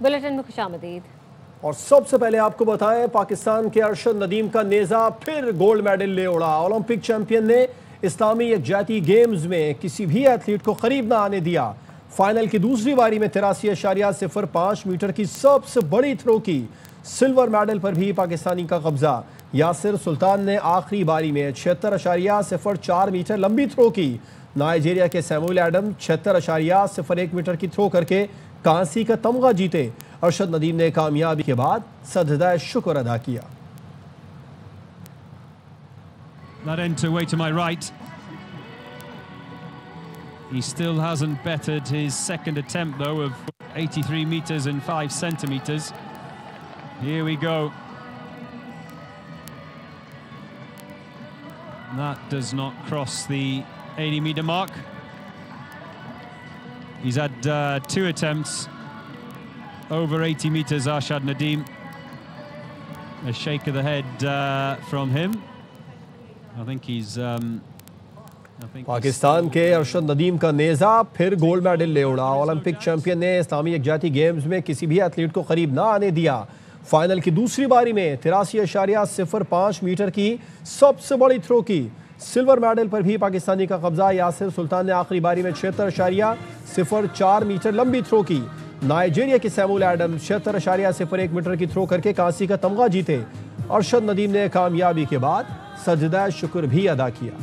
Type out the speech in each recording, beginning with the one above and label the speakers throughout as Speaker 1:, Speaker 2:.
Speaker 1: Bulletin में खुशामदीद।
Speaker 2: और सबसे पहले आपको बताएं, पाकिस्तान के अरशद नदीम का नेज़ा फिर गोल्ड मेडल ले उड़ा। ओलंपिक चैंपियन ने इस्लामी यकजाती गेम्स में किसी भी एथलीट को करीब ना आने दिया। फाइनल की दूसरी बारी में 83.05 मीटर की सबसे बड़ी थ्रो की। सिल्वर मेडल पर भी पाकिस्तानी का कब्जा। यासिर सुल्तान ने आखिरी बारी में 76.04 मीटर लंबी थ्रो की। नाइजीरिया के सैमुअल एडम 76.01 मीटर की थ्रो करके कांसी का तमगा जीते। अरशद नदीम ने कामयाबी के बाद सजदा शुक्र अदा किया।
Speaker 3: That enter way to my right. He still hasn't bettered his second attempt though of 83 meters and 5 centimeters. Here we go. That does not cross the 80-meter mark. He's had 2 attempts over 80 meters. Arshad Nadeem, a shake of the head from him. I think he's
Speaker 2: Pakistan के अरशद नदीम का Neza फिर gold medal ले उड़ा। Olympic champion ने इस्लामी यकजाती games में किसी भी athlete को करीब ना आने दिया। फाइनल की दूसरी बारी में 83.05 मीटर की सबसे बड़ी थ्रो की। सिल्वर मेडल पर भी पाकिस्तानी का कब्जा। यासिर सुल्तान ने आखिरी बारी में 76.04 मीटर लंबी थ्रो की। नाइजीरिया के सैमुअल एडम 76.01 मीटर की थ्रो करके कांसी का तमगा जीते। अरशद नदीम ने कामयाबी के बाद सजदा शुक्र भी अदा किया।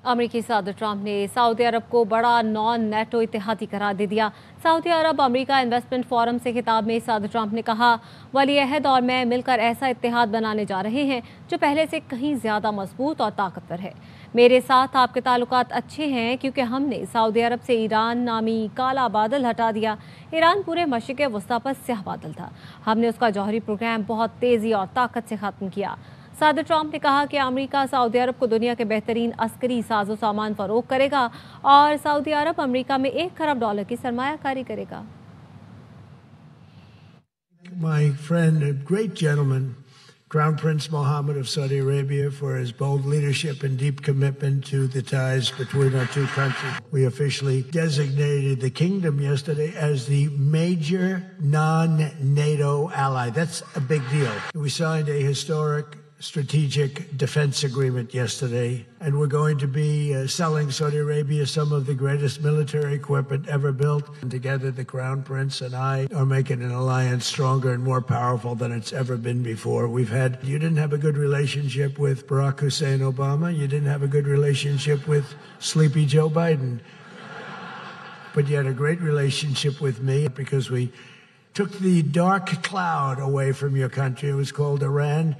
Speaker 1: अमेरिकी सदर ट्रंप ने सऊदी अरब को बड़ा नॉन नेटो इत्तेहादी करार दे दिया। सऊदी अरब अमेरिका इन्वेस्टमेंट फोरम से खिताब में सदर ट्रंप ने कहा, वली अहद और मैं मिलकर ऐसा इत्तेहाद बनाने जा रहे हैं जो पहले से कहीं ज़्यादा मजबूत और ताकतवर है। मेरे साथ आपके ताल्लुकात अच्छे हैं क्योंकि हमने सऊदी अरब से ईरान नामी काला बादल हटा दिया। ईरान पूरे मशरिक़ वस्ता पर स्याह बादल था। हमने उसका जौहरी प्रोग्राम बहुत तेज़ी और ताकत से ख़त्म किया। सदर ट्रंप ने कहा कि अमेरिका सऊदी अरब को दुनिया के बेहतरीन अस्करी साजो सामान फरोख्त करेगा और सऊदी अरब अमेरिका में $1 खरब की सरमायाकारी करेगा।
Speaker 4: My friend, a great gentleman, Crown Prince Mohammed of Saudi Arabia, for his bold leadership and deep commitment to the ties between our two countries. We officially designated the kingdom yesterday as the major non-NATO ally. That's a big deal. We signed a historic strategic defense agreement yesterday, and we're going to be selling Saudi Arabia some of the greatest military equipment ever built. And together, the Crown Prince and I are making an alliance stronger and more powerful than it's ever been before. You didn't have a good relationship with Barack Hussein Obama. You didn't have a good relationship with Sleepy Joe Biden. But you had a great relationship with me because we took the dark cloud away from your country. It was called Iran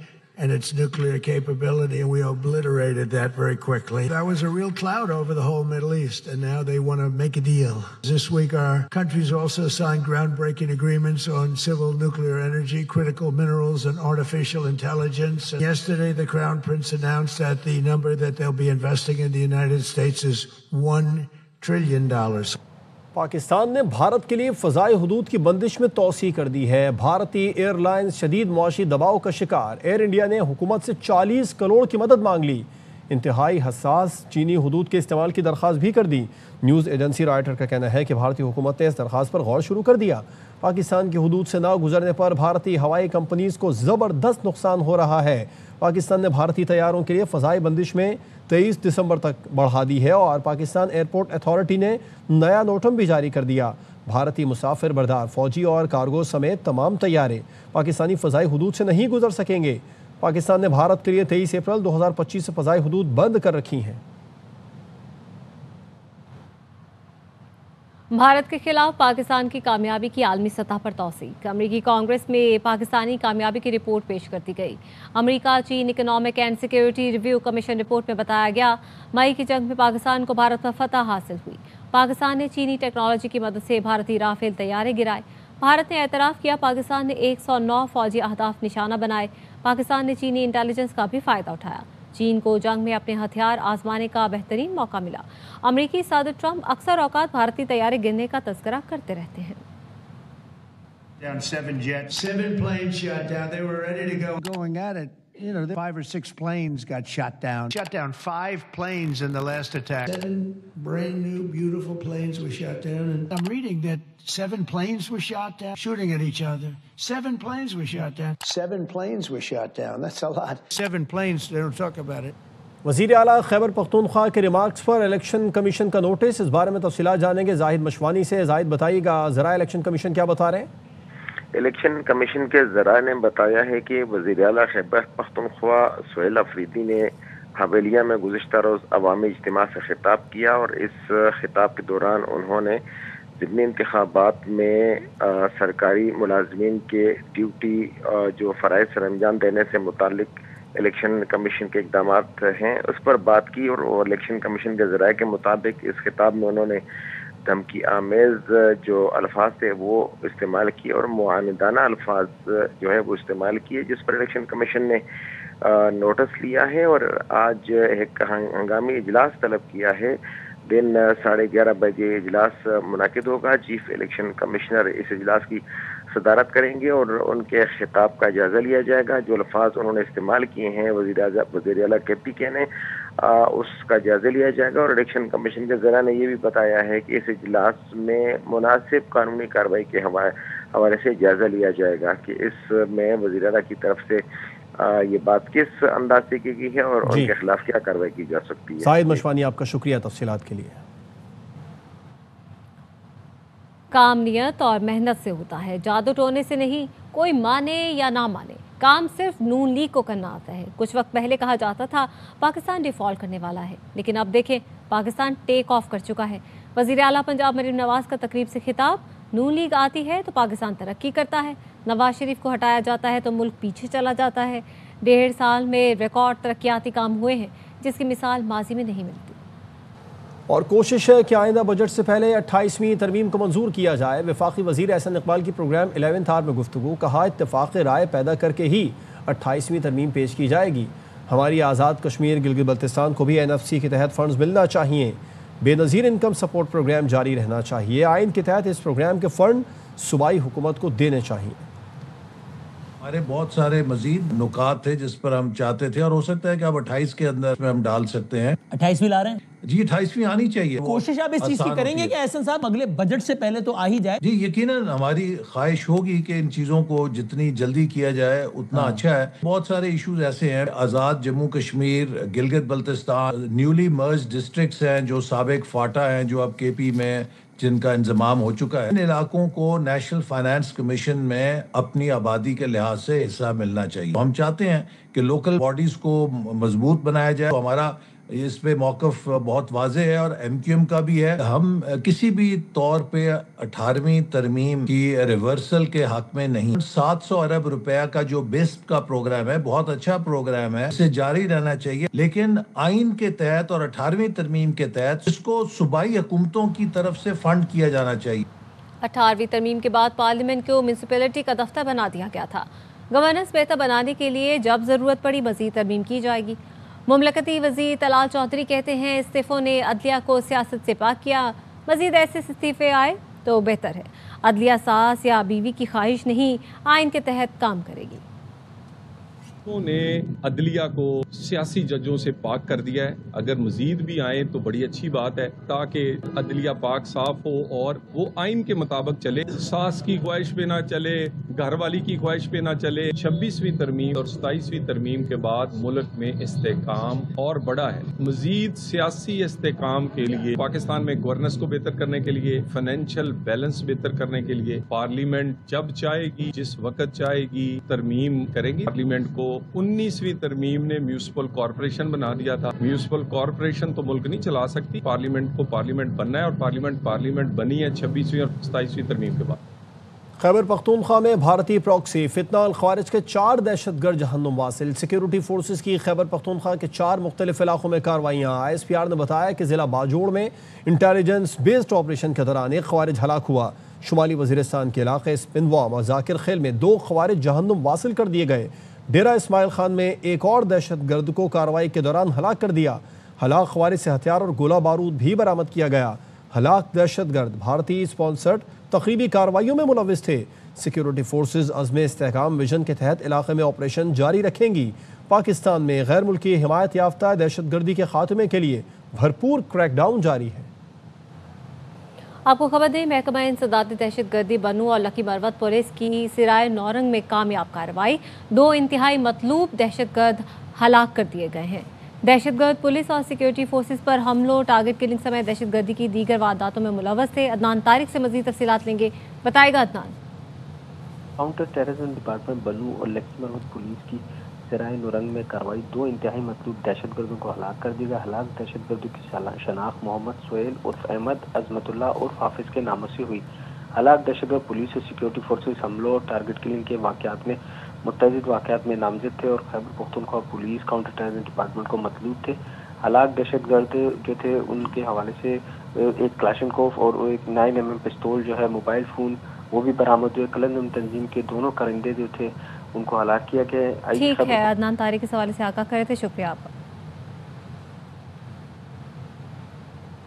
Speaker 4: and its nuclear capability, and we obliterated that very quickly. That was a real cloud over the whole Middle East, and now they want to make a deal. This week, our countries also signed groundbreaking agreements on civil nuclear energy, critical minerals, and artificial intelligence. And yesterday, the Crown Prince announced that the number that they'll be investing in the United States is $1 trillion.
Speaker 2: Pakistan ने भारत के लिए फ़ज़ाई हुदूद की बंदिश में तोसी कर दी है। भारतीय airlines शदीद मुआशी दबाव का शिकार। एयर इंडिया ने हुकूमत से 40 करोड़ की मदद मांग ली। इंतहाई हसास चीनी हुदूद के इस्तेमाल की दरख्वास्त भी कर दी। न्यूज़ एजेंसी रॉयटर का कहना है कि भारतीय हुकूमत ने इस दरख्वास्त पर गौर शुरू कर दिया। पाकिस्तान की हुदूद से ना गुजरने पर भारतीय हवाई कंपनीज़ को ज़बरदस्त नुकसान हो रहा है। पाकिस्तान ने भारतीय तैयारों के लिए फ़ज़ाई बंदिश में 23 दिसंबर तक बढ़ा दी है और पाकिस्तान एयरपोर्ट अथॉरिटी ने नया नोटम भी जारी कर दिया। भारतीय मुसाफिर बरदार, फौजी और कार्गो समेत तमाम तैयारे पाकिस्तानी फ़ज़ाई हुदूद से नहीं गुजर सकेंगे। पाकिस्तान ने भारत के लिए 23 अप्रैल 2025 से फ़ज़ाई हुदूद बंद कर रखी हैं।
Speaker 1: भारत के खिलाफ पाकिस्तान की कामयाबी की आलमी सतह पर तौसीक। अमरीकी कांग्रेस में पाकिस्तानी कामयाबी की रिपोर्ट पेश कर दी गई। अमरीका चीन economic and security review commission report में बताया गया, मई की जंग में पाकिस्तान को भारत पर फतह हासिल हुई। पाकिस्तान ने चीनी टेक्नोलॉजी की मदद से भारतीय राफेल तैयारे गिराए। भारत ने एतराफ़ किया, पाकिस्तान ने 109 फौजी अहदाफ निशाना बनाए। पाकिस्तान ने चीनी इंटेलिजेंस का भी फ़ायदा उठाया। चीन को जंग में अपने हथियार आजमाने का बेहतरीन मौका मिला। अमेरिकी सदर ट्रंप अक्सर औकात भारतीय तैयारे गिरने का तज़किरा करते रहते हैं।
Speaker 4: Down 7 jets, 7 planes shot down. They were ready to go. Going at it You know, 5 or 6 planes got shot down. Shot down 5 planes in the last attack. 7 brand new, beautiful planes were shot down. And I'm reading that 7 planes were shot down, shooting at each other. 7 planes were shot down. 7 planes were shot down. That's a lot. 7 planes, they don't talk about it.
Speaker 2: वज़ीर आला खैबर पख्तूनख्वा के remarks पर election commission का notice, इस बारे में तफसीलात जानेंगे जाहिद मशवानी से। जाहिद बताइएगा ज़रा इलेक्शन कमीशन क्या बता रहे हैं?
Speaker 5: इलेक्शन कमीशन के ज़रा ने बताया है कि वज़ीर आला खैबर पख्तूनख्वा सुहेल अफरीदी ने हवेलिया में गुज़िश्ता रोज़ अवामी इज्तिमा से खिताब किया और इस खिताब के दौरान उन्होंने ज़िमनी इंतखाबात में सरकारी मुलाजमीन के ड्यूटी जो फ़राइज़ सरअंजाम देने से मुताल्लिक इलेक्शन कमीशन के इक़दामात हैं उस पर बात की और इलेक्शन कमीशन के ज़राए के मुताबिक इस खिताब में उन्होंने धमकी आमेज़ जो अल्फाज थे वो इस्तेमाल किए और मुआनिदाना अल्फाज जो है वो इस्तेमाल किए, जिस पर इलेक्शन कमीशन ने नोटिस लिया है और आज एक हंगामी इजलास तलब किया है। दिन 11:30 बजे इजलास मुनाकिद होगा। चीफ इलेक्शन कमिश्नर इस इजलास की सदारत करेंगे और उनके खिताब का जायज़ा लिया जाएगा। जो अल्फाज उन्होंने इस्तेमाल किए हैं वज़ीर आला KPK ने उसका जायज़ा लिया जाएगा और इलेक्शन कमीशन के ज़रा ने ये भी बताया है कि इस इजलास में मुनासिब कानूनी कार्रवाई के हवाले से जायज़ा लिया जाएगा कि इसमें वज़ीर आला की तरफ से ये बात किस अंदाज से की गई है और उनके खिलाफ क्या कार्रवाई की जा सकती है।
Speaker 2: जाहिद मशवानी, आपका शुक्रिया तफसीलात के लिए।
Speaker 1: काम नियत और मेहनत से होता है, जादू टोने से नहीं। कोई माने या ना माने, काम सिर्फ नून लीग को करना आता है। कुछ वक्त पहले कहा जाता था पाकिस्तान डिफ़ॉल्ट करने वाला है, लेकिन अब देखें पाकिस्तान टेक ऑफ कर चुका है। वज़ीर आला पंजाब मरीम नवाज़ का तकरीब से खिताब, नून लीग आती है तो पाकिस्तान तरक्की करता है, नवाज शरीफ को हटाया जाता है तो मुल्क पीछे चला जाता है। 1.5 साल में रिकॉर्ड तरक्याती काम हुए हैं जिसकी मिसाल माजी में नहीं मिलती।
Speaker 2: और कोशिश है कि आइंदा बजट से पहले 28वीं तरमीम को मंजूर किया जाए। वफाकी वज़ीर एहसन इकबाल की प्रोग्राम 11th आवर में गुफ्तगू, कहा इत्तेफाक राय पैदा करके ही 28वीं तरमीम पेश की जाएगी। हमारी आज़ाद कश्मीर गिलगित बल्तिस्तान को भी NFC के तहत फ़ंड्स मिलना चाहिए। बेनज़ीर इनकम सपोर्ट प्रोग्राम जारी रहना चाहिए। आइन के तहत इस प्रोग्राम के फ़ंड सूबाई हुकूमत को देने चाहिए।
Speaker 6: हमारे बहुत सारे मजीद नुकात थे जिस पर हम चाहते थे और हो सकता है कि अब 28 के अंदर में हम डाल सकते हैं।
Speaker 7: 28वीं ला रहे हैं
Speaker 6: जी, 28वीं आनी चाहिए।
Speaker 7: कोशिश आप इस चीज की करेंगे कि एहसन साहब अगले बजट से पहले तो आ ही जाए?
Speaker 6: जी यकीनन हमारी ख्वाहिश होगी कि इन चीज़ों को जितनी जल्दी किया जाए उतना अच्छा है। बहुत सारे इश्यूज ऐसे हैं, आज़ाद जम्मू कश्मीर, गिलगित बल्तिस्तान, न्यूली मर्ज डिस्ट्रिक्ट्स हैं जो साबिक फाटा हैं जो अब KP में जिनका इंतजाम हो चुका है। इन इलाकों को नेशनल फाइनेंस कमीशन में अपनी आबादी के लिहाज से हिस्सा मिलना चाहिए। हम चाहते हैं कि लोकल बॉडीज को मजबूत बनाया जाए। तो हमारा इस पे मौक़िफ़ बहुत वाज़ेह है और MQM का भी है। हम किसी भी तौर पे 18वीं तरमीम की रिवर्सल के हक में नहीं। 700 अरब रुपया का जो बेस्ट का प्रोग्राम है बहुत अच्छा प्रोग्राम है, इसे जारी रहना चाहिए, लेकिन आइन के तहत और 18वीं तरमीम के तहत इसको सूबाई हुकूमतों की तरफ से फंड किया जाना चाहिए।
Speaker 1: 18वीं तरमीम के बाद पार्लियामेंट को म्यूनसिपैलिटी का दफ्तर बना दिया गया था। गवर्नेंस बेहतर बनाने के लिए जब ज़रूरत पड़ी मज़ीद तरमीम की जाएगी। मुमलकती वज़ीर तलाल चौधरी कहते हैं इस्तीफ़ों ने अदलिया को सियासत से पाक किया, मज़ीद ऐसे इस्तीफ़े आए तो बेहतर है। अदलिया सास या बीवी की ख्वाहिश नहीं, आइन के तहत काम करेगी।
Speaker 8: ने अदलिया को सियासी जजों से पाक कर दिया है। अगर मजीद भी आए तो बड़ी अच्छी बात है ताकि अदलिया पाक साफ हो और वो आइन के मुताबिक चले, सास की ख्वाहिश पे ना चले, घर वाली की ख्वाहिश पे ना चले। 26वीं तरमीम और 27वीं तरमीम के बाद मुल्क में इस्तेकाम और बड़ा है। मजीद सियासी इस्तेकाम के लिए, पाकिस्तान में गवर्नेंस को बेहतर करने के लिए, फाइनेंशियल बैलेंस बेहतर करने के लिए पार्लियामेंट जब चाहेगी, जिस वक्त चाहेगी तरमीम करेंगी। पार्लियामेंट को 19वीं तरमीम ने म्यूनिसिपल कॉर्पोरेशन बना दिया था। म्यूनिसिपल कॉर्पोरेशन तो मुल्क नहीं चला सकती, पार्लियामेंट को पार्लियामेंट बनना है और पार्लियामेंट बनी है 26वीं और 27वीं तरमीम के बाद।
Speaker 2: खैबर पख्तूनख्वा में भारतीय प्रॉक्सी फितना अल ख्वारिज के 4 दहशतगर्द जहन्नुम वासिल। सिक्योरिटी फोर्सेस की खैबर पख्तूनख्वा के 4 मुख्तलिफ इलाकों में कार्रवाइयाँ। ISPR ने बताया कि ज़िला बाजोड़ में इंटेलिजेंस बेस्ड ऑपरेशन के दौरान एक ख्वारिज हलाक हुआ। शुमाली वज़ीरिस्तान के इलाके स्पिनवाम और जाकिर खेल में 2 ख्वारिज जहन्नुम वासिल कर दिए गए। डेरा इस्माइल खान में एक और दहशतगर्द को कार्रवाई के दौरान हलाक कर दिया। हलाक ख्वारिज से हथियार और गोला बारूद भी बरामद किया गया। ہلاک دہشت گرد بھارتی اسپانسرڈ تقریبی کارروائیوں میں ملوث تھے۔ سیکیورٹی فورسز عزم استحکام ویژن کے تحت علاقے میں آپریشن جاری رکھیں گی۔ پاکستان میں غیر ملکی حمایت یافتہ دہشت گردی کے خاتمے کے لیے بھرپور کریک ڈاؤن جاری ہے۔
Speaker 1: آپ کو خبر دیں، محکمہ انسداد دہشت گردی بنو اور لکی مروت پولیس کی سرائے نورنگ میں کامیاب کارروائی، 2 انتہائی مطلوب دہشت گرد ہلاک کر دیے گئے ہیں۔ دہشت گرد پولیس اور سیکیورٹی فورسز پر حملوں، ٹارگٹ کلنگ سمیت دہشت گردی کی دیگر وارداتوں میں ملوث تھے۔ عدنان طارق سے مزید تفصیلات لیں گے، بتائے گا عدنان۔
Speaker 9: کاؤنٹر ٹیررزم ڈپارٹمنٹ بنو اور لکی مروت پولیس کی سرائے نورنگ میں کارروائی، 2 انتہائی مطلوب دہشت گردوں کو ہلاک کر دیا گیا۔ ہلاک دہشت گردوں کی شناخت محمد سہیل عرف احمد، عظمت اللہ عرف حافظ کے ناموں سے ہوئی۔ ہلاک دہشت گرد پولیس اور سیکیورٹی فورسز حملوں اور ٹارگٹ کلنگ کے واقعات میں متعدد واقعات میں نامزد تھے اور Khyber Pakhtunkhwa police counter terrorism department کو مطلوب تھے۔ ہلاک دہشت گرد جو تھے ان کے حوالے سے ایک کلاشنکوف اور ایک 9mm پستول جو ہے، موبائل فون وہ بھی برآمد ہوئے۔ کلندم تنظیم کے دونوں کرندے جو تھے ان کو ہلاک کیا گیا۔
Speaker 1: ٹھیک ہے، عدنان طارق اس حوالے سے آگاہ کرے تھے، شکریہ آپ کا۔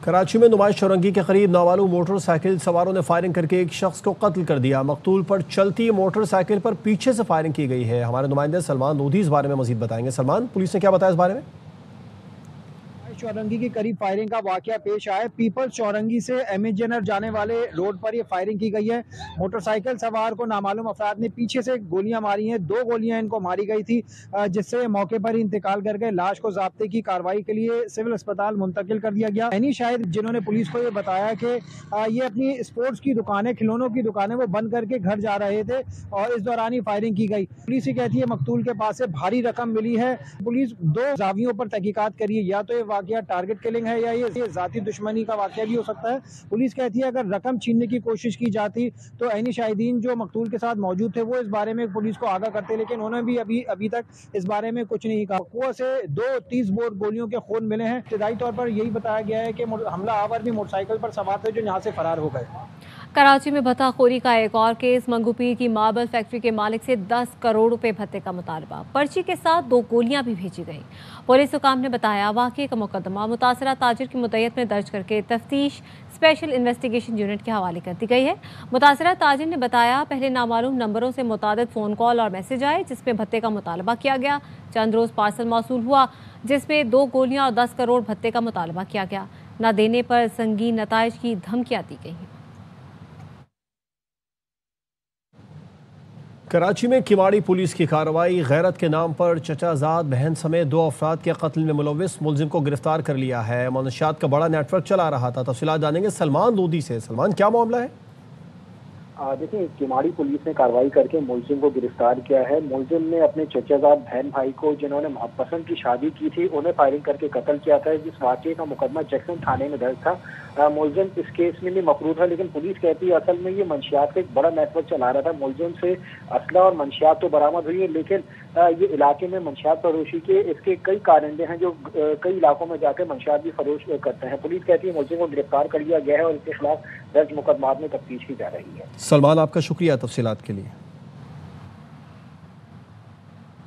Speaker 2: کراچی میں نمائش چورنگی کے قریب نامعلوم موٹر سائیکل سواروں نے فائرنگ کر کے ایک شخص کو قتل کر دیا۔ مقتول پر چلتی موٹر سائیکل پر پیچھے سے فائرنگ کی گئی ہے۔ ہمارے نمائندے سلمان لودھی اس بارے میں مزید بتائیں گے۔ سلمان، پولیس نے کیا بتایا اس بارے میں؟
Speaker 10: چورنگی کے قریب فائرنگ کا واقعہ پیش آیا۔ پیپل چورنگی سے ایم ایچ جنر جانے والے روڈ پر یہ فائرنگ کی گئی ہے۔ موٹر سائیکل سوار کو نامعلوم افراد نے پیچھے سے گولیاں ماری ہیں، 2 گولیاں ان کو ماری گئی تھی جس سے موقع پر ہی انتقال کر گئے۔ لاش کو ضابطے کی کارروائی کے لیے سول اسپتال منتقل کر دیا گیا۔ عینی شاہد جنہوں نے پولیس کو یہ بتایا کہ یہ اپنی اسپورٹس کی دکانیں، کھلونوں کی دکانیں وہ بند کر کے گھر جا رہے تھے اور اس دوران ہی فائرنگ کی گئی۔ پولیس یہ کہتی ہے مقتول کے پاس سے بھاری رقم ملی ہے۔ پولیس 2 زاویوں پر تحقیقات کری ہے، یا تو یہ واقعہ ٹارگٹ کلنگ ہے یا یہ ذاتی دشمنی کا واقعہ بھی ہو سکتا ہے۔ پولیس کہتی ہے اگر رقم چھیننے کی کوشش کی جاتی تو عینی شاہدین جو مقتول کے ساتھ موجود تھے وہ اس بارے میں پولیس کو آگاہ کرتے، لیکن انہوں نے بھی ابھی تک اس بارے میں کچھ نہیں کہا۔ کنویں سے 2 30 بور گولیوں کے خون ملے ہیں۔ ابتدائی طور پر یہی بتایا گیا ہے کہ حملہ آور بھی موٹر سائیکل پر سوار تھے جو یہاں سے فرار ہو گئے۔
Speaker 1: کراچی میں بھتہ خوری کا ایک اور کیس، منگو پیر کی ماربل فیکٹری کے مالک سے 10 کروڑ روپے بھتے کا مطالبہ، پرچی کے ساتھ 2 گولیاں بھی بھیجی گئیں۔ پولیس حکام نے بتایا واقعے کا مقدمہ متاثرہ تاجر کی مدعیت میں درج کر کے تفتیش اسپیشل انویسٹیگیشن یونٹ کے حوالے کر دی گئی ہے۔ متاثرہ تاجر نے بتایا پہلے نامعلوم نمبروں سے متعدد فون کال اور میسج آئے جس میں بھتے کا مطالبہ کیا گیا۔ چند روز پارسل موصول ہوا جس میں 2 گولیاں اور 10 کروڑ بھتے کا مطالبہ کیا گیا۔ نہ دینے پر سنگین نتائج کی دھمکیاں دی گئی۔
Speaker 2: کراچی میں کماڑی پولیس کی کارروائی، غیرت کے نام پر چچا زاد بہن سمیت 2 افراد کے قتل میں ملوث ملزم کو گرفتار کر لیا ہے۔ منشیات کا بڑا نیٹ ورک چلا رہا تھا۔ تفصیلات جانیں گے سلمان لودھی سے۔ سلمان، کیا معاملہ ہے؟
Speaker 11: دیکھیں، کماڑی پولیس نے کارروائی کر کے ملزم کو گرفتار کیا ہے۔ ملزم نے اپنے چچا زاد بہن بھائی کو جنہوں نے محبت پسند کی شادی کی تھی انہیں فائرنگ کر کے قتل کیا تھا، جس واقعے کا مقدمہ جیکسن تھانے میں درج تھا۔ ملزم اس کیس میں بھی مفروض ہے، لیکن پولیس کہتی ہے اصل میں یہ منشیات کا ایک بڑا نیٹ ورک چلا رہا تھا۔ ملزم سے اسلحہ اور منشیات تو برآمد ہوئی ہے، لیکن یہ علاقے میں منشیات فروشی کے اس کے کئی کارندے ہیں جو کئی علاقوں میں جا کے منشیات بھی فروش کرتے ہیں۔ پولیس کہتی ہے ملزم کو گرفتار کر لیا گیا ہے اور اس کے خلاف درج مقدمات میں تفتیش کی جا رہی ہے۔
Speaker 2: سلمان، آپ کا شکریہ تفصیلات کے لیے۔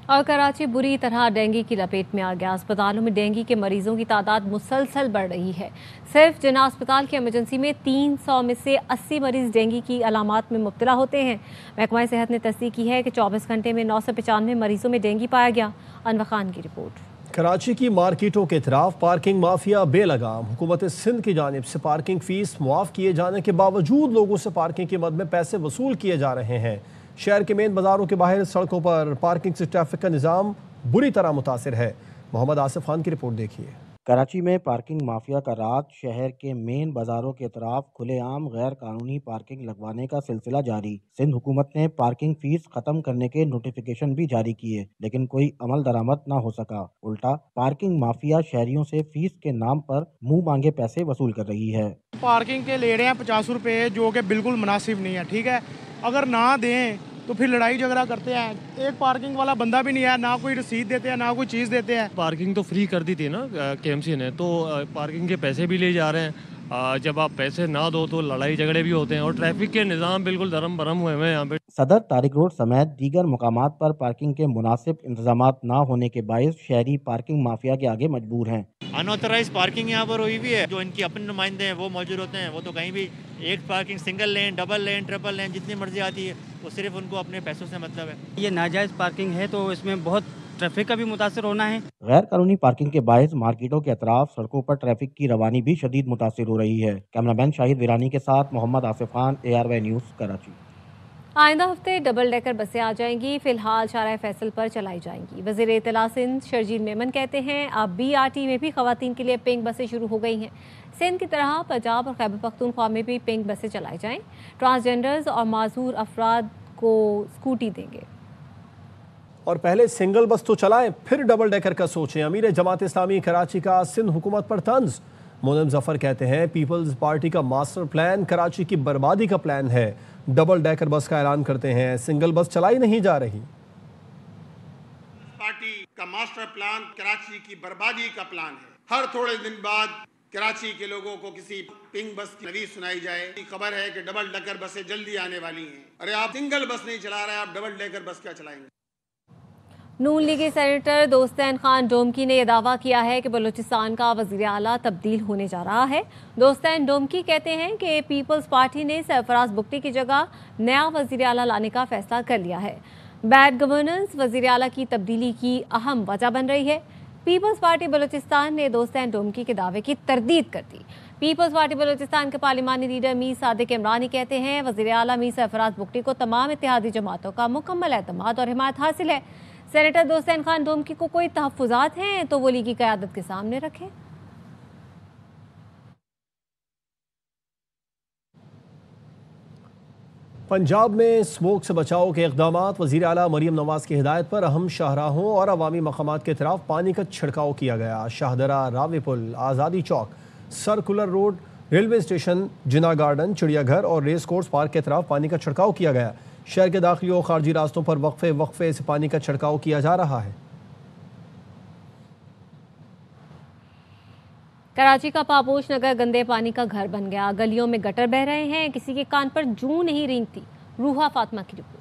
Speaker 1: اور کراچی بری طرح ڈینگی کی لپیٹ میں آ گیا۔ اسپتالوں میں ڈینگی کے مریضوں کی تعداد مسلسل بڑھ رہی ہے۔ صرف جناح اسپتال کی ایمرجنسی میں 300 میں سے 80 مریض ڈینگی کی علامات میں مبتلا ہوتے ہیں۔ محکمہ صحت نے تصدیق کی ہے کہ 24 گھنٹے میں 995 مریضوں میں ڈینگی پایا گیا۔ انور خان کی رپورٹ۔
Speaker 2: کراچی کی مارکیٹوں کے اطراف پارکنگ مافیا بے لگام۔ حکومت سندھ کی جانب سے پارکنگ فیس معاف کیے جانے کے باوجود لوگوں سے پارکنگ کے مد میں پیسے وصول کیے جا رہے ہیں۔ شہر کے مین بازاروں کے باہر سڑکوں پر پارکنگ سے ٹریفک کا نظام بری طرح متاثر ہے۔ محمد آصف خان کی رپورٹ دیکھیے۔
Speaker 12: کراچی میں پارکنگ مافیا کا رات شہر کے مین بازاروں کے اطراف کھلے عام غیر قانونی پارکنگ لگوانے کا سلسلہ جاری۔ سندھ حکومت نے پارکنگ فیس ختم کرنے کے نوٹیفیکیشن بھی جاری کیے، لیکن کوئی عمل درآمد نہ ہو سکا۔ الٹا پارکنگ مافیا شہریوں سے فیس کے نام پر منہ مانگے پیسے وصول کر رہی ہے۔
Speaker 13: پارکنگ کے لے رہے ہیں 50 روپے، جو کہ بالکل مناسب نہیں ہے، ٹھیک ہے۔ اگر نہ دیں تو پھر لڑائی جھگڑا کرتے ہیں۔ ایک پارکنگ والا بندہ بھی نہیں ہے، نہ کوئی رسید دیتے ہیں، نہ کوئی چیز دیتے ہیں۔
Speaker 14: پارکنگ تو فری کر دی تھی نا KMC نے، تو پارکنگ کے پیسے بھی لے جا رہے ہیں۔ جب آپ پیسے نہ دو تو لڑائی جھگڑے بھی ہوتے ہیں اور ٹریفک کے نظام بالکل دھرم برہم ہوئے ہیں یہاں پہ۔
Speaker 12: صدر طارق روڈ سمیت دیگر مقامات پر پارکنگ کے مناسب انتظامات نہ ہونے کے باعث شہری پارکنگ مافیا کے آگے مجبور ہیں۔
Speaker 15: अनऑथराइज पार्किंग यहाँ पर हुई भी है। जो इनकी अपने नुमाइंदे हैं वो मौजूद होते हैं, वो तो कहीं भी एक parking single lane, double lane, triple lane जितनी मर्जी आती है, वो सिर्फ उनको अपने पैसों से मतलब है।
Speaker 16: ये नाजायज़ पार्किंग है तो इसमें बहुत ट्रैफिक का भी मुतासर होना है।
Speaker 12: गैर कानूनी पार्किंग के बायस मार्केटों के अतराफ सड़कों पर ट्रैफिक की रवानी भी शदीद मुतासर हो रही है। कैमरामैन शाहिद वीरानी के साथ मोहम्मद आसिफ खान, ARY न्यूज़, कराची।
Speaker 1: आइंदा हफ्ते डबल डेकर बसें आ जाएंगी, फिलहाल शाहराह फैसल पर चलाई जाएंगी। वज़ीर इत्तला सिंध शर्जील मेमन कहते हैं अब BRT में भी खवातीन के लिए पिंक बसें शुरू हो गई हैं। सिंध की तरह पंजाब और खैबर पख्तूनख्वा में भी पिंक बसें चलाई जाएं। ट्रांसजेंडर्स और माजूर अफराद को स्कूटी देंगे।
Speaker 2: और पहले सिंगल बस तो चलाएं, फिर डबल डेकर का सोचें। अमीर जमात इस्लामी कराची का सिंध हुकूमत पर तंज। मोनम जफर कहते हैं पीपल्स पार्टी का मास्टर प्लान कराची की बर्बादी का प्लान है। डबल डेकर बस का ऐलान करते हैं, सिंगल बस चलाई नहीं जा रही।
Speaker 17: पार्टी का मास्टर प्लान कराची की बर्बादी का प्लान है। हर थोड़े दिन बाद कराची के लोगों को किसी पिंक बस की नवीस सुनाई जाए, खबर है कि डबल डेकर बसें जल्दी आने वाली हैं। अरे आप सिंगल बस नहीं चला रहे, आप डबल डेकर बस क्या चलाएंगे?
Speaker 1: नून लीगी सेनेटर दोस्तैन खान डोमकी ने यह दावा किया है कि बलूचिस्तान का वज़ीर आला तब्दील होने जा रहा है। दोस्तैन डोमकी कहते हैं कि पीपल्स पार्टी ने सरफराज बुगटी की जगह नया वज़ीर आला लाने का फैसला कर लिया है। बैड गवर्नेंस वज़ीर आला की तब्दीली की अहम वजह बन रही है। पीपल्स पार्टी बलूचिस्तान ने दोस्तैन डोमकी के दावे की तरदीद कर दी। पीपल्स पार्टी बलूचिस्तान के पार्लिमानी लीडर मीर सादिक इमरानी कहते हैं वज़ीर आला मीर सरफराज बुगटी को तमाम इत्तेहादी जमातों का मुकम्मल एतमाद और हिमायत हासिल है। सेनेटर दोस्तैन खान डोमकी को कोई तहफ़्फ़ुज़ात हैं तो वो लीगी क़यादत के सामने रखें।
Speaker 2: पंजाब में स्मोक से बचाव के इक़दामात। वज़ीर आला मरीम नवाज़ की हिदायत पर अहम शाहराहों और अवामी मकामात के तरफ पानी का छिड़काव किया गया। शाहदरा, रावी पुल, आज़ादी चौक, सर्कुलर रोड, रेलवे स्टेशन, जिना गार्डन, चिड़ियाघर और रेस कोर्स पार्क के तरफ पानी का छिड़काव किया गया। शहर के दाखिली और खारजी रास्तों पर वक्फे से पानी का छिड़काव किया जा रहा है।
Speaker 1: कराची का पापोश नगर गंदे पानी का घर बन गया। गलियों में गटर बह रहे हैं, किसी के कान पर जूं नहीं रेंगती। रूहा फातिमा की रिपोर्ट।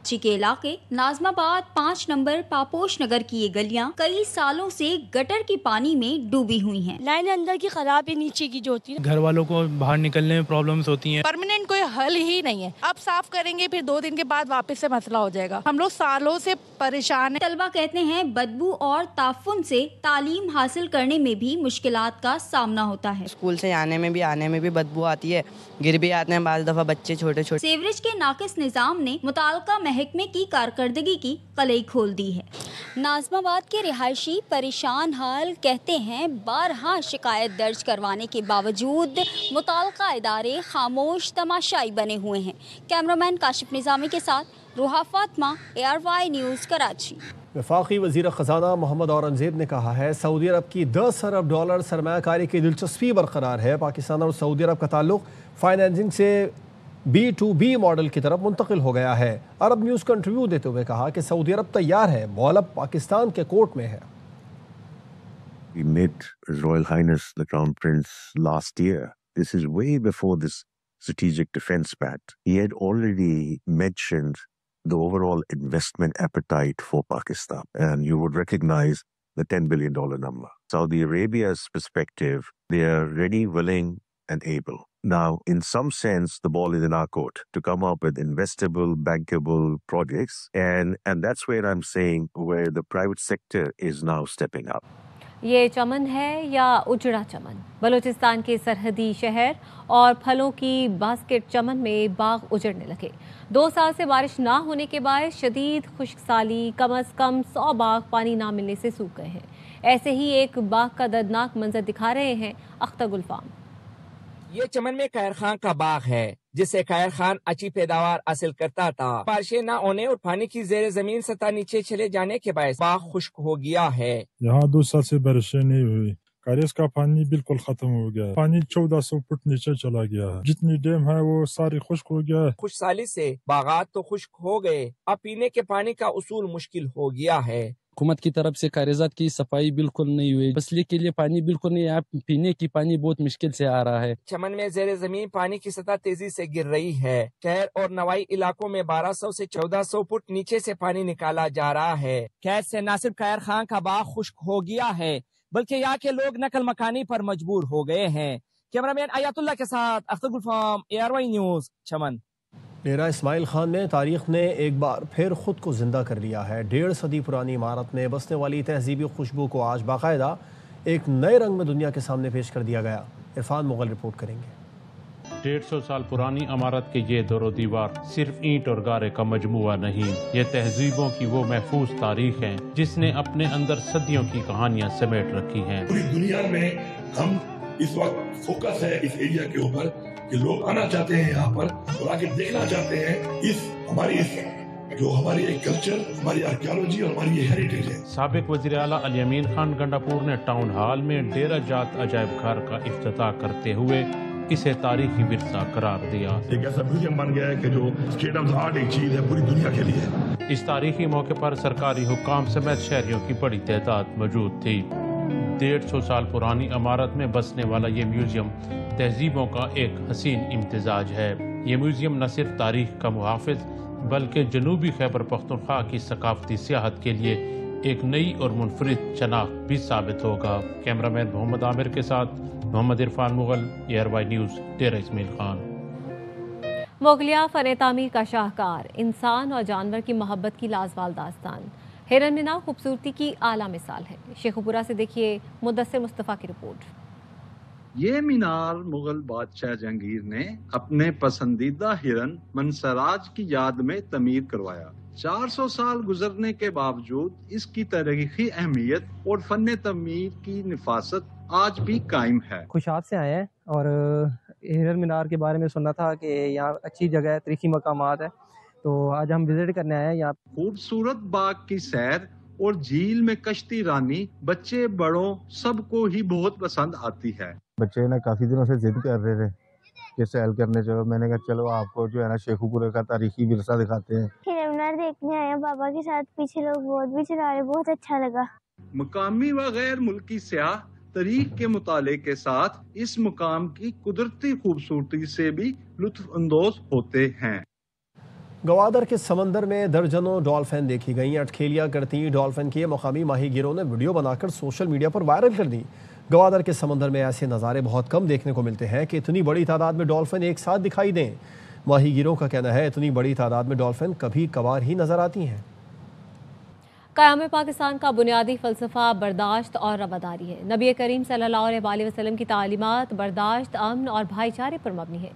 Speaker 18: कराची के इलाके नाजमाबाद 5 नंबर पापोश नगर की ये गलियां कई सालों से गटर के पानी में डूबी हुई हैं।
Speaker 19: लाइन अंदर की खराब है, नीचे की जो होती है।
Speaker 20: घर वालों को बाहर निकलने में प्रॉब्लम्स होती हैं।
Speaker 19: परमानेंट कोई हल ही नहीं है। अब साफ करेंगे फिर 2 दिन के बाद वापस से मसला हो जाएगा। हम लोग सालों से परेशान हैं।
Speaker 18: तलबा कहते हैं बदबू और ताफुन से तालीम हासिल करने में भी मुश्किलात का सामना होता है।
Speaker 21: स्कूल से आने में भी बदबू आती है, गिर भी आते हैं बाज़ दफा बच्चे छोटे छोटे।
Speaker 18: सीवरेज के नाकिस निज़ाम ने मुताल्लिका महकमे की कारकर्दगी की कलई खोल दी है। नाज़माबाद के रिहायशी परेशान हाल कहते हैं बारहा शिकायत दर्ज करवाने के बावजूद मुताल्लिका इदारे खामोश तमाशाई बने हुए हैं। कैमरामैन काशिफ निज़ामी के साथ रूहा फातिमा, ARY न्यूज़, कराची।
Speaker 2: वफाकी वज़ीर ख़ज़ाना मोहम्मद औरंगज़ेब ने कहा है सऊदी अरब की $10 अरब सरमायाकारी की दिलचस्पी बरकरार है। पाकिस्तान और सऊदी अरब का ताल्लुक फाइनेंसिंग से B2B मॉडल की तरफ मुंतकिल हो गया है। अरब न्यूज़ को इंटरव्यू देते हुए कहा कि सऊदी अरब तैयार है, बॉल अब पाकिस्तान के कोर्ट में है।
Speaker 22: We met His Royal Highness the Crown Prince last year. This is way before this strategic defense pact. He had already mentioned the overall investment appetite for Pakistan, and you would recognize the $10 billion number. Saudi Arabia's perspective, they are ready, willing, and able. Now, in some sense, the ball is in our court to come up with investable, bankable projects, and that's where I'm saying where the private sector is now stepping up.
Speaker 1: ये चमन है या उजड़ा चमन? बलूचिस्तान के सरहदी शहर और फलों की basket चमन में बाग उजड़ने लगे। 2 साल से बारिश ना होने के बाद शदीद खुश्कसाली, कम अज़ कम 100 बाग पानी ना मिलने से सूख गए हैं। ऐसे ही एक बाग का दर्दनाक मंजर दिखा रहे हैं अख्तर गुलफाम।
Speaker 23: ये चमन में खैर खान का बाग है, जिससे खैर खान अच्छी पैदावार हासिल करता था। बारिशें न होने और पानी की जेर जमीन सतह नीचे चले जाने के बाद बाग खुश्क हो गया है।
Speaker 24: यहाँ 2 साल से बारिशें नहीं हुई, कारिस का पानी बिल्कुल खत्म हो गया है। पानी 1400 फुट नीचे चला गया है। जितनी डैम है वो सारी खुश्क हो गया है।
Speaker 23: खुशहाली से बागात तो खुश्क हो गए, अब पीने के पानी का उसूल मुश्किल हो गया है।
Speaker 25: हुकूमत की तरफ से कागजात की सफाई बिल्कुल नहीं हुई, फसली के लिए पानी बिल्कुल नहीं, यहाँ पीने की पानी बहुत मुश्किल से आ रहा है।
Speaker 23: चमन में जेर जमीन पानी की सतह तेजी से गिर रही है। खैर और नवाई इलाकों में 1200 से 1400 फुट नीचे से पानी निकाला जा रहा है। खैर से नासिब खैर खान का बाग खुश्क हो गया है, बल्कि यहाँ के लोग नकल मकानी पर मजबूर हो गए हैं। कैमरामैन आयतुल्लाह के साथ अख्तर गुलफाम, ARY न्यूज़, चमन।
Speaker 2: डेरा इस्माइल खान में तारीख ने एक बार फिर खुद को जिंदा कर लिया है। 1.5 सदी पुरानी इमारत में बसने वाली तहजीबी खुशबू को आज बाकायदा एक नए रंग में दुनिया के सामने पेश कर दिया गया। इरफान मुगल रिपोर्ट करेंगे।
Speaker 3: 150 साल पुरानी इमारत के ये दरो दीवार सिर्फ ईंट और गारे का मजमुआ नहीं, ये तहजीबों की वो महफूज तारीख है जिसने अपने अंदर सदियों की कहानियां समेट रखी हैं।
Speaker 4: पूरी दुनिया में हम इस वक्त फोकस है इस एरिया के ऊपर कि लोग आना चाहते हैं यहाँ पर और आके देखना चाहते हैं इस हमारी एक कल्चर, हमारी आर्कियोलॉजी और हमारी ये हेरिटेज है।
Speaker 3: साबिक वज़ीर आला अली अमीन खान गंडापुर ने टाउन हॉल में डेरा जात अजायब घर का इफ्तिताह करते हुए इसे तारीखी विरसा करार दिया।
Speaker 4: एक ऐसा म्यूजियम बन गया है कि जो स्टेट ऑफ द आर्ट एक चीज है पूरी दुनिया के लिए।
Speaker 3: इस तारीखी मौके पर सरकारी हुक्काम समेत शहरियों की बड़ी तादाद मौजूद थी। 150 साल पुरानी इमारत में बसने वाला ये म्यूजियम तहजीबों का एक हसीन इम्तिजाज है। ये म्यूजियम न सिर्फ तारीख का मुहाफिज बल्कि जनूबी खैबर पख्तूनख्वा की सकाफती सियाहत के लिए एक नई और मुनफरिद शनाख्त भी साबित होगा। कैमरामैन मोहम्मद आमिर के साथ मोहम्मद इरफान मुगल, ARY न्यूज़, डेरा इस्माइल खान।
Speaker 1: मुगलिया फ़न तामीर का शाहकार, इंसान और जानवर की मोहब्बत की लाजवाल दास्तान, हिरन मीनार खूबसूरती की आला मिसाल है। शेखुपुरा से देखिए मुदस्सिर मुस्तफ़ा की रिपोर्ट।
Speaker 5: ये मीनार मुगल बादशाह जहांगीर ने अपने पसंदीदा हिरन मनसराज की याद में तमीर करवाया। 400 साल गुजरने के बावजूद इसकी तारीखी अहमियत और फन तमीर की निफासत आज भी कायम है।
Speaker 6: खुशाब से आए हैं और हिरन मीनार के बारे में सुना था कि यहाँ अच्छी जगह है, तारीखी मकामात है, तो आज हम विजिट करने आए हैं यहाँ।
Speaker 5: खूबसूरत बाग की सैर और झील में कश्ती रानी बच्चे बड़ों सबको ही बहुत पसंद आती है।
Speaker 7: बच्चे ना काफी दिनों से जिद कर रहे थे कि सैर करने चलो, मैंने कहा चलो आपको जो है ना शेखुपुरे का तारीखी विरसा दिखाते हैं।
Speaker 26: हिरन मीनार देखने आए हैं बाबा के साथ, पीछे लोग बोट भी चला रहे, बहुत अच्छा लगा।
Speaker 5: मुकामी व गैर मुल्की सयाह तारीख के मुताले के साथ इस मुकाम की कुदरती खूबसूरती से भी लुत्फ अंदोज होते हैं।
Speaker 2: गवादर के समंदर में दर्जनों डॉल्फिन देखी गई। अटखेलियां करती डॉल्फिन के मकामी माहीगीरों ने वीडियो बनाकर सोशल मीडिया पर वायरल कर दी। गवादर के समंदर में ऐसे नज़ारे बहुत कम देखने को मिलते हैं कि इतनी बड़ी तादाद में डॉल्फिन एक साथ दिखाई दें। माहीगीरों का कहना है इतनी बड़ी तादाद में डॉल्फिन कभी कभार ही नजर आती हैं।
Speaker 1: क़याम पाकिस्तान का बुनियादी फ़लसफ़ा बर्दाश्त और रवादारी है। नबी करीम सल्लल्लाहु अलैहि वसल्लम की तालीमात बर्दाश्त, अमन और भाईचारे पर मबनी है।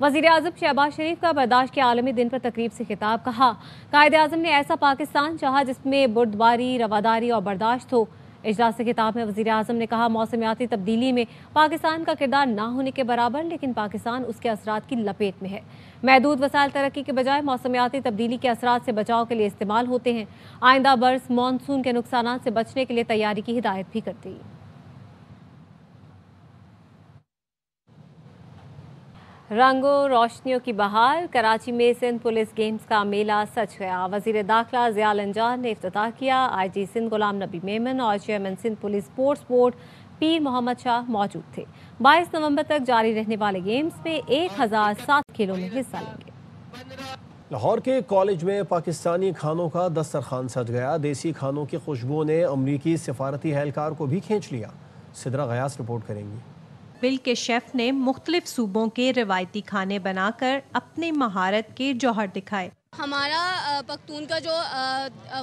Speaker 1: वज़ीर आज़म शहबाज शरीफ का बर्दाश्त के आलमी दिन पर तकरीब से खिताब, कहा कायद आज़म ने ऐसा पाकिस्तान चाहा जिसमें बुर्दबारी, रवादारी और बर्दाश्त हो। इजलास से खिताब में वज़ीर आज़म ने कहा मौसमियाती तब्दीली में पाकिस्तान का किरदार ना होने के बराबर, लेकिन पाकिस्तान उसके असरात की लपेट में है। महदूद वसाइल तरक्की के बजाय मौसमियाती तब्दीली के असरात से बचाव के लिए इस्तेमाल होते हैं। आइंदा बरस मानसून के नुकसानात से बचने के लिए तैयारी की हिदायत भी करती है। रंगों रोशनियों की बहार, कराची में सिंध पुलिस गेम्स का मेला सच गया। वज़ीर दाखिला ज़ियाल अंजार ने इफ्तिताह किया। IG सिंध गुलाम नबी मेमन और chairman Sindh police sports board Pir Muhammad Shah मौजूद थे। 22 नवंबर तक जारी रहने वाले गेम्स में 1007 खेलों में हिस्सा लेंगे।
Speaker 2: लाहौर के कॉलेज में पाकिस्तानी खानों का दस्तरखान सज गया। देसी खानों की खुशबू ने अमरीकी सिफारती एहलकार को भी खींच लिया। सिद्रा गयास रिपोर्ट करेंगी।
Speaker 27: बिल के शेफ ने मुख्तलिफ सूबों के रिवायती खाने बनाकर अपनी महारत के जौहर दिखाए।
Speaker 28: हमारा पख्तून का जो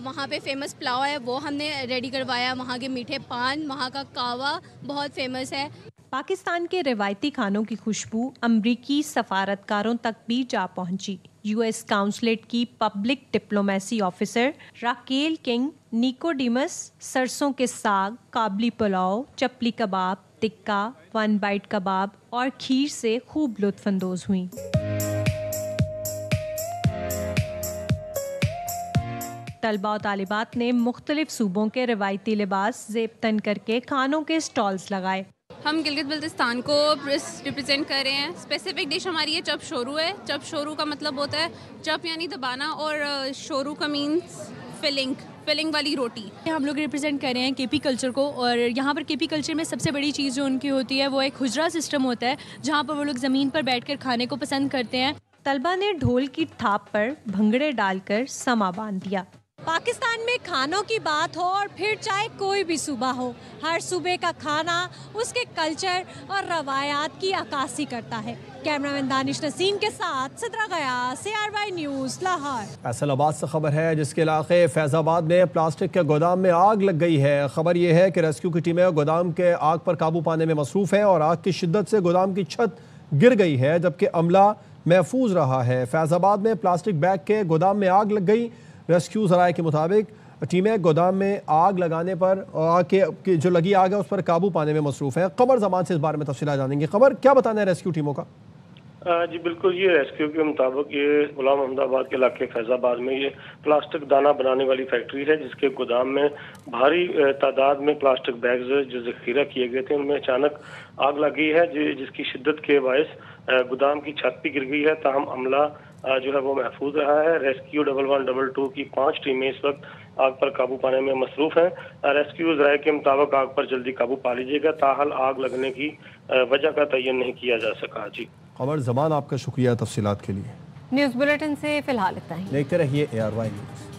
Speaker 28: वहाँ पे फेमस पुलाव है वो हमने रेडी करवाया। वहाँ के मीठे पान, वहाँ का कावा बहुत फेमस है।
Speaker 27: पाकिस्तान के रिवायती खानों की खुशबू अमरीकी सफारतकारों तक भी जा पहुंची। US काउंसलेट की public diplomacy officer Raquel King Nicodemus सरसों के साग, काबली पुलाव, चपली कबाब, टिक्का, 1 बाइट कबाब और खीर से खूब लुत्फानंदोज हुई। तलबा और तालिबात ने मुख्तलिफ सूबों के रिवायती लिबास ज़ेब तन करके खानों के स्टॉल्स लगाए।
Speaker 29: हम गिलगित बल्तिस्तान को रिप्रेजेंट कर रहे हैं। स्पेसिफिक डिश हमारी ये चप शोरू है। चप शोरू का मतलब होता है चप यानी दबाना और शोरू का मीन्स फिलिंग वाली रोटी।
Speaker 30: हम लोग रिप्रेजेंट कर रहे हैं केपी कल्चर को, और यहाँ पर केपी कल्चर में सबसे बड़ी चीज़ जो उनकी होती है वो एक हुजरा सिस्टम होता है जहाँ पर वो लोग ज़मीन पर बैठकर खाने को पसंद करते हैं।
Speaker 27: तलबा ने ढोल की थाप पर भंगड़े डालकर समा बांध दिया। पाकिस्तान में खानों की बात हो और फिर चाहे कोई भी सूबा हो, हर सूबे का खाना उसके कल्चर और रवायात की अक्कासी करता है। कैमरामैन दानिश नसीम के साथ सिद्रा गयास, CRY न्यूज़, लाहौर।
Speaker 2: फैसलाबाद से खबर है जिसके इलाके फैजाबाद में प्लास्टिक के गोदाम में आग लग गई है। खबर यह है कि रेस्क्यू की टीमें गोदाम के आग पर काबू पाने में मसरूफ हैं और आग की शिद्दत से गोदाम की छत गिर गई है जबकि अमला महफूज रहा है। फैजाबाद में प्लास्टिक बैग के गोदाम में आग लग गई। रेस्क्यू ज़राए के मुताबिक टीमें गोदाम में आग लगाने पर आग के जो लगी आग है उस पर काबू पाने में मसरूफ है। कमर जमान से इस बारे में तफसीलात जानेंगे। कमर, क्या बताना है रेस्क्यू टीमों का?
Speaker 8: जी बिल्कुल, ये रेस्क्यू के मुताबिक ये गुलाम अहमदाबाद के इलाके फैजाबाद में ये प्लास्टिक दाना बनाने वाली फैक्ट्री है जिसके गोदाम में भारी तादाद में प्लास्टिक बैग्स जो जखीरा किए गए थे उनमें अचानक आग लगी है जिसकी शिद्दत के बायस गोदाम की छत भी गिर गई है। ताहम अमला जो है वो महफूज रहा है। रेस्क्यू 1112 की 5 टीमें इस वक्त आग पर काबू पाने में मसरूफ हैं। रेस्क्यू ज़राए के मुताबिक आग पर जल्दी काबू पा लीजिएगा, ताहल आग लगने की वजह का तयन नहीं किया जा सका। जी
Speaker 2: कमर जमान, आपका शुक्रिया तफसीलात के लिए।
Speaker 1: न्यूज़ बुलेटिन से फिलहाल इतना ही।
Speaker 2: देखते रहिए ARY न्यूज़।